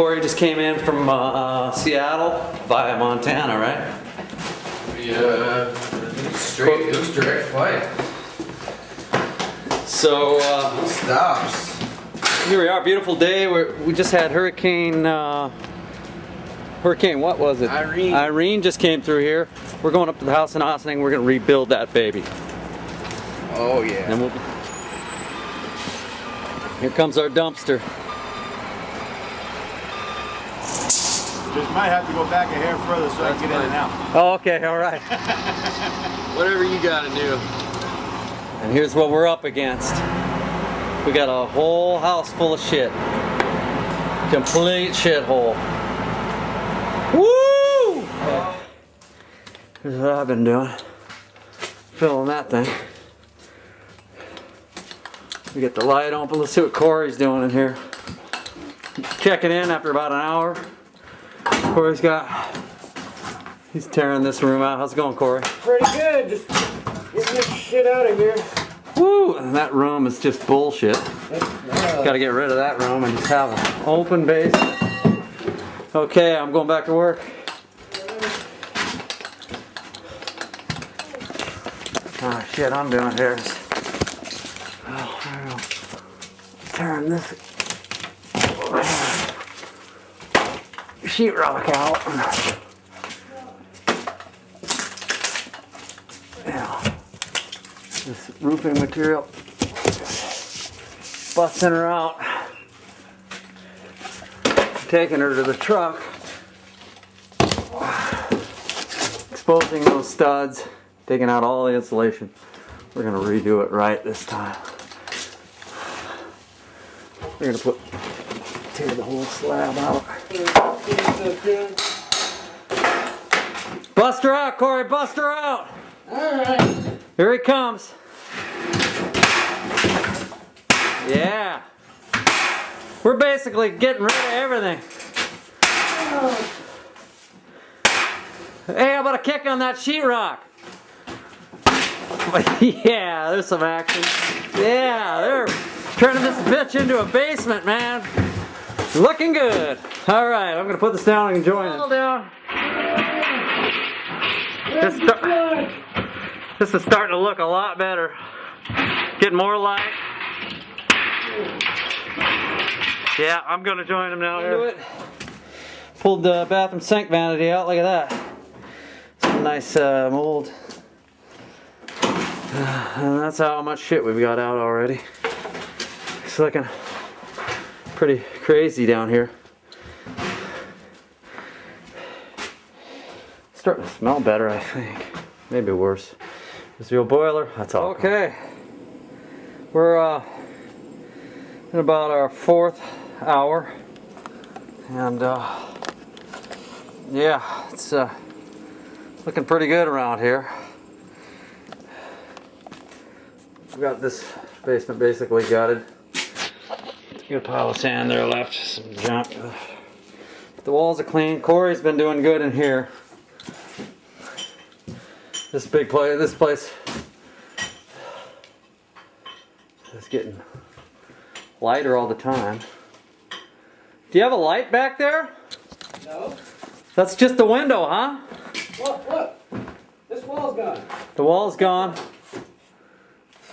Cory just came in from Seattle via Montana, right? Yeah, it was direct flight. So No stops. here we are, beautiful day. We just had Hurricane, what was it? Irene. Irene just came through here. We're going up to the house in Ossining. We're going to rebuild that baby. Oh yeah. And here comes our dumpster. Just might have to go back a hair further so I can get in and out. Oh, okay, all right. Whatever you gotta do. And here's what we're up against. We got a whole house full of shit. Complete shithole. Woo! Here's what I've been doing. Filling that thing. We get the light on, but let's see what Cory's doing in here. Checking in after about an hour. Cory's he's tearing this room out. How's it going, Cory? Pretty good, just getting this shit out of here. Woo! And that room is just bullshit. Got to get rid of that room and just have an open base. Okay, I'm going back to work. Ah, shit, I'm doing here. Oh, I don't know. Tearing this sheetrock out. Yeah. This roofing material. Busting her out. Taking her to the truck. Exposing those studs. Taking out all the insulation. We're gonna redo it right this time. We're gonna tear the whole slab out. Bust her out, Cory, bust her out! Alright. Here he comes. Yeah. We're basically getting rid of everything. Hey, how about a kick on that sheetrock? Yeah, there's some action. Yeah, they're turning this bitch into a basement, man. Looking good. All right, I'm gonna put this down and enjoy it. Down. This is starting to look a lot better. Getting more light. Yeah, I'm gonna join them now. Here. Pulled the bathroom sink vanity out. Look at that. Some nice mold. And that's how much shit we've got out already. It's looking pretty crazy down here. Starting to smell better, I think. Maybe worse. There's the old boiler. That's all. Okay. We're in about our 4th hour. And yeah, it's looking pretty good around here. We got this basement basically gutted. Got a pile of sand there left, some junk. The walls are clean. Cory's been doing good in here. This place is getting lighter all the time. Do you have a light back there? No. That's just the window, huh? What? This wall's gone. The wall's gone.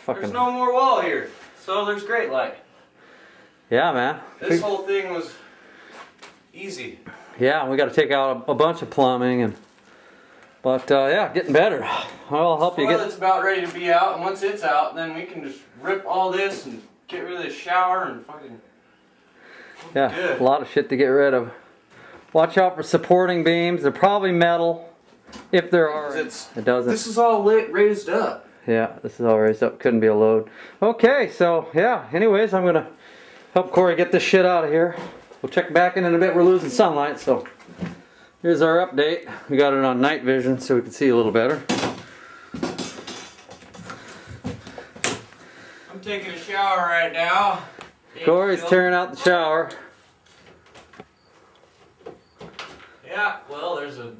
There's no more wall here, so there's great light. Yeah, man. This whole thing was easy. Yeah, we got to take out a bunch of plumbing but yeah, getting better. I'll help you get. It's about ready to be out, and once it's out, then we can just rip all this and get rid of this shower and fucking. Yeah, good. A lot of shit to get rid of. Watch out for supporting beams. They're probably metal, if there are. It doesn't. This is all raised up. Yeah, this is all raised up. Couldn't be a load. Okay, so yeah. Anyways, I'm gonna help Cory get this shit out of here. We'll check back in a bit. We're losing sunlight, so here's our update. We got it on night vision so we can see a little better. I'm taking a shower right now. Cory's tearing out the shower. Yeah, well, there's a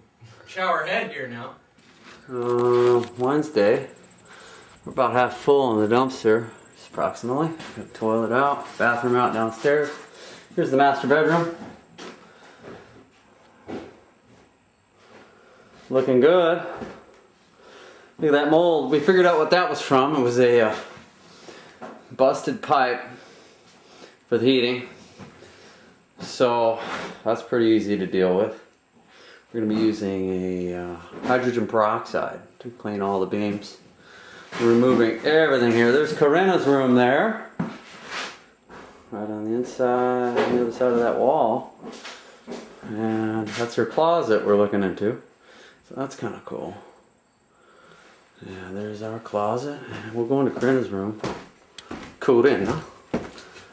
shower head here now. Wednesday. We're about half full in the dumpster, just approximately. Got the toilet out, bathroom out downstairs. Here's the master bedroom. Looking good. Look at that mold. We figured out what that was from. It was a busted pipe for the heating. So that's pretty easy to deal with. We're going to be using a hydrogen peroxide to clean all the beams. We're removing everything here. There's Corinna's room there. Right on the inside, on the other side of that wall. And that's her closet we're looking into. So that's kind of cool. Yeah, there's our closet. And we'll go into Corinna's room. Cooled in, huh?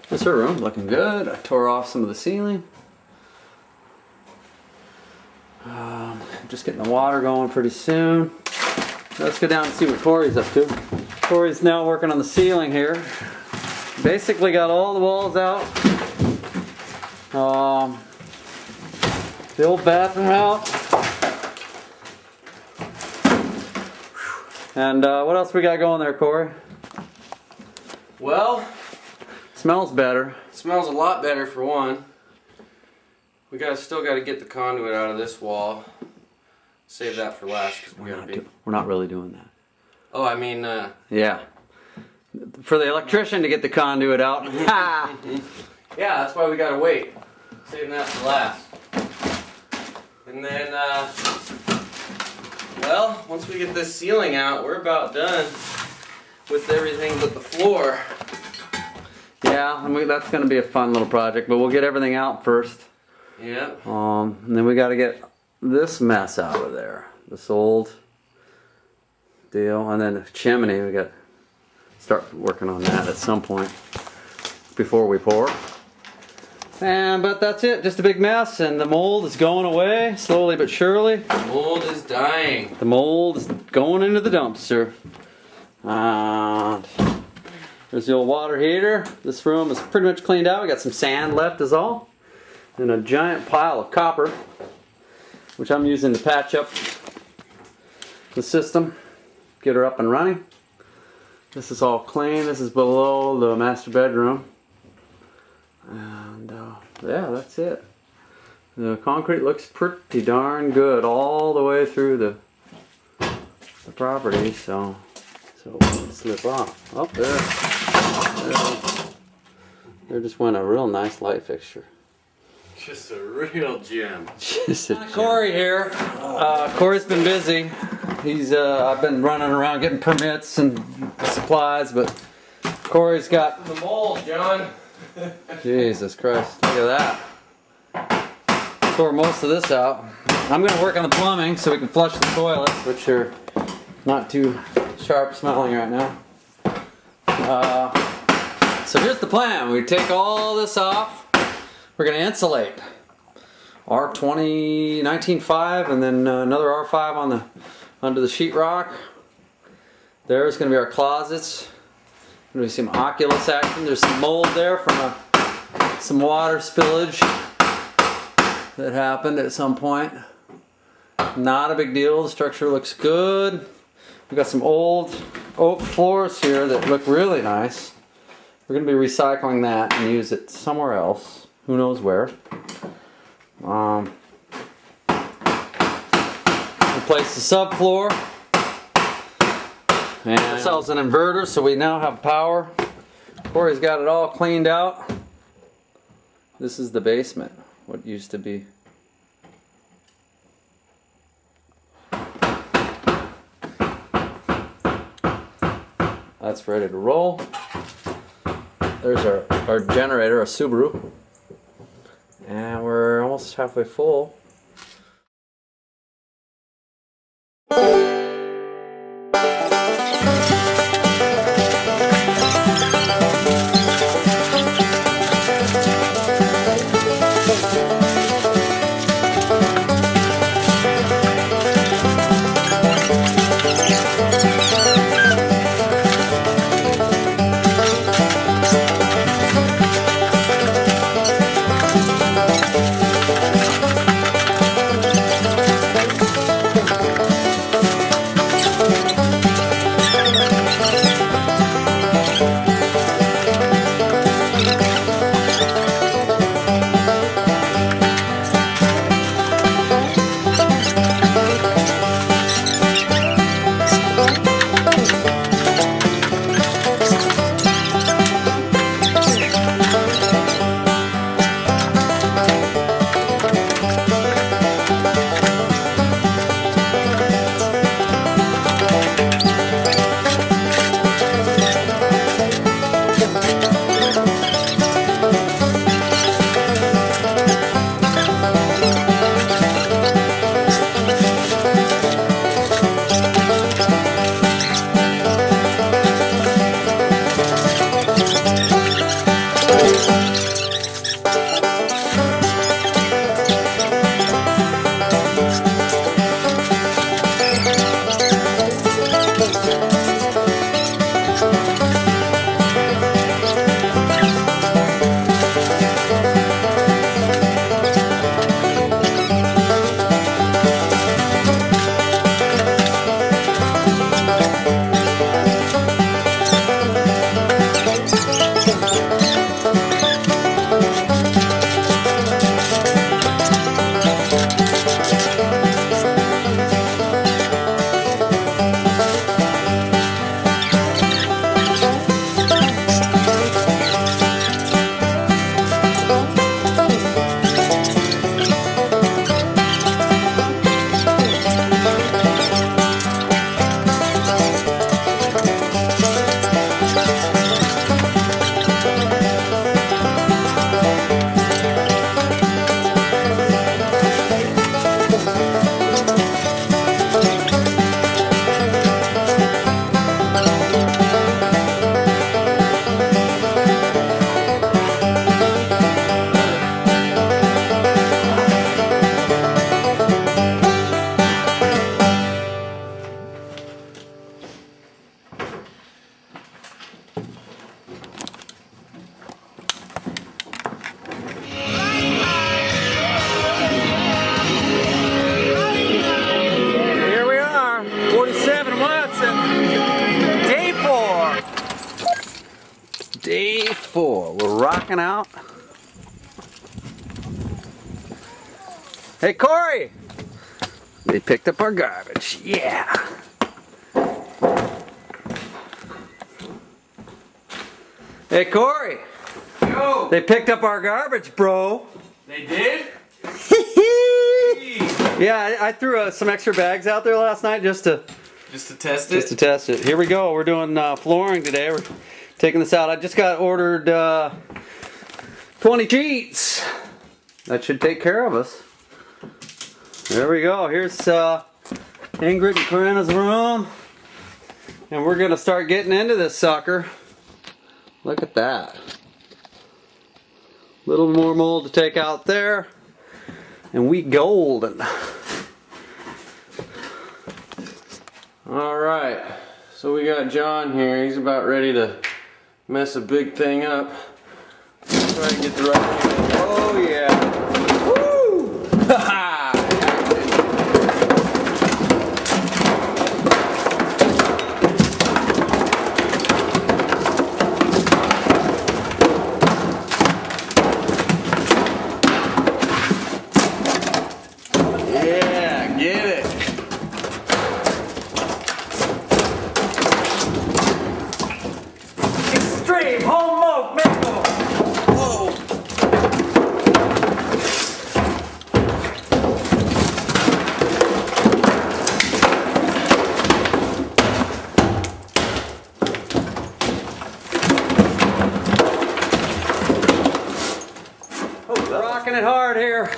That's her room, looking good. I tore off some of the ceiling. Just getting the water going pretty soon. Let's go down and see what Cory's up to. Cory's now working on the ceiling here. Basically got all the walls out. The old bathroom out. And what else we got going there, Cory? Well, Smells better. it smells a lot better for one. We still got to get the conduit out of this wall. Save that for last because We're not really doing that. Oh, I mean. Yeah. For the electrician to get the conduit out. Ha! Yeah, that's why we gotta wait. Saving that for last. And then, well, once we get this ceiling out, we're about done with everything but the floor. Yeah, I mean, that's going to be a fun little project, but we'll get everything out first. Yeah. And then we got to get this mess out of there. This old deal. And then the chimney, we got to start working on that at some point before we pour. But that's it, just a big mess, and the mold is going away slowly but surely. The mold is dying. The mold is going into the dumpster. There's the old water heater. This room is pretty much cleaned out. We got some sand left is all. And a giant pile of copper, which I'm using to patch up the system, get her up and running. This is all clean. This is below the master bedroom. And yeah, that's it. The concrete looks pretty darn good all the way through the property, so it won't slip off. Oh, there just went a real nice light fixture. Just a real gem. Just a gem. Cory here. Cory's been busy. I've been running around getting permits and supplies, but Cory's got The mold, John. Jesus Christ, look at that. Tore most of this out. I'm going to work on the plumbing so we can flush the toilets, which are not too sharp smelling right now. So here's the plan. We take all this off. We're going to insulate. R20 19.5 and then another R5 under the sheetrock. There's going to be our closets. There's some Oculus action. There's some mold there from some water spillage that happened at some point. Not a big deal. The structure looks good. We've got some old oak floors here that look really nice. We're going to be recycling that and use it somewhere else. Who knows where. Replace the subfloor. And ourselves an inverter, so we now have power. Cory's got it all cleaned out. This is the basement, what used to be. That's ready to roll. There's our generator, a Subaru. And we're almost halfway full. rocking out. Hey, Cory! They picked up our garbage. Yeah! Hey, Cory! Yo! They picked up our garbage, bro. They did? Yeah, I threw some extra bags out there last night just to test it? Just to test it. Here we go. We're doing flooring today. We're taking this out. I just got ordered 20 sheets. That should take care of us. There we go. Here's Ingrid and Corinna's room. And we're going to start getting into this sucker. Look at that. Little more mold to take out there. And we golden. Alright, so we got John here. He's about ready to mess a big thing up. Try to get the right thing. Oh yeah. Woo! Ha! Yeah, get it. Extreme home mode makeover. Whoa. Oh, rocking it hard here.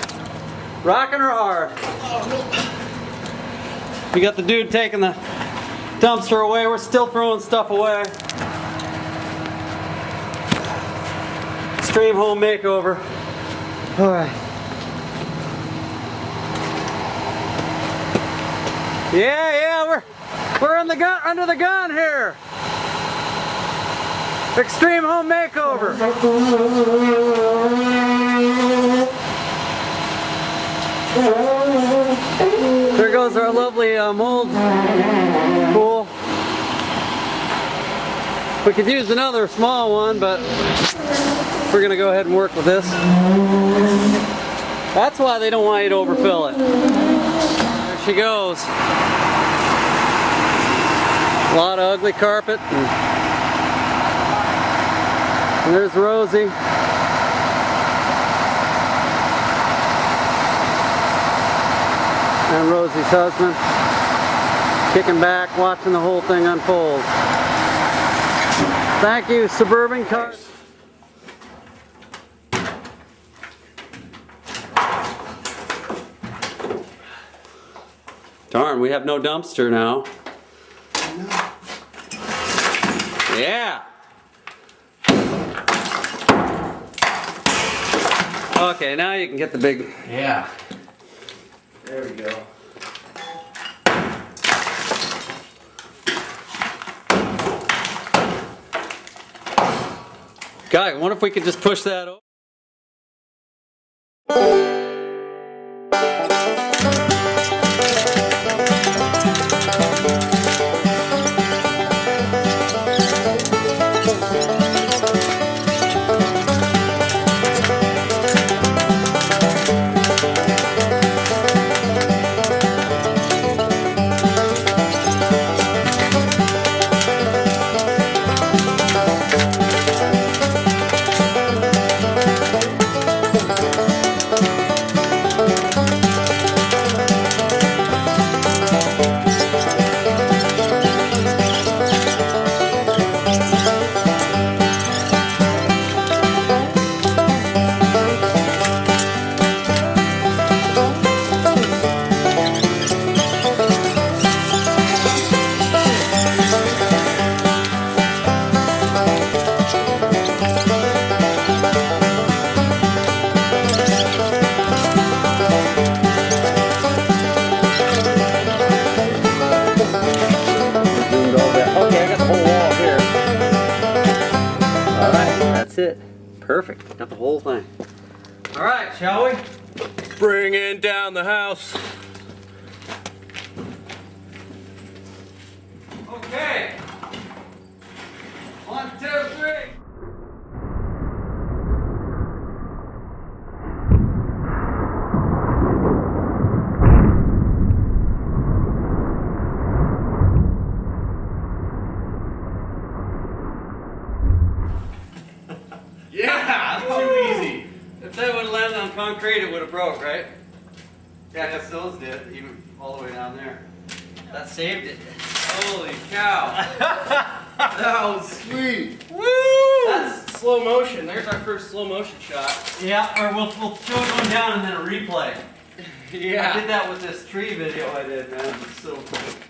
Rocking her hard. We got the dude taking the dumpster away. We're still throwing stuff away. Extreme home makeover. All right. Yeah, we're in the gun, under the gun here. Extreme home makeover. There goes our lovely mold pool. We could use another small one, but we're going to go ahead and work with this. That's why they don't want you to overfill it. There she goes. A lot of ugly carpet. And there's Rosie. And Rosie's husband, kicking back, watching the whole thing unfold. Thank you, Suburban Cars. Darn, we have no dumpster now. Yeah. Okay, now you can get the big. Yeah. There we go. God, I wonder if we could just push that over. That's it. Perfect. Got the whole thing. All right, shall we? Bringing down the house. Okay. 1, 2, 3. concrete, it would have broke, right? Yeah, because those did, even all the way down there. That saved it. Holy cow. That was sweet. Woo! That's slow motion. There's our first slow motion shot. Yeah, or we'll show it going down and then a replay. Yeah. I did that with this tree video I did, man. It's so cool.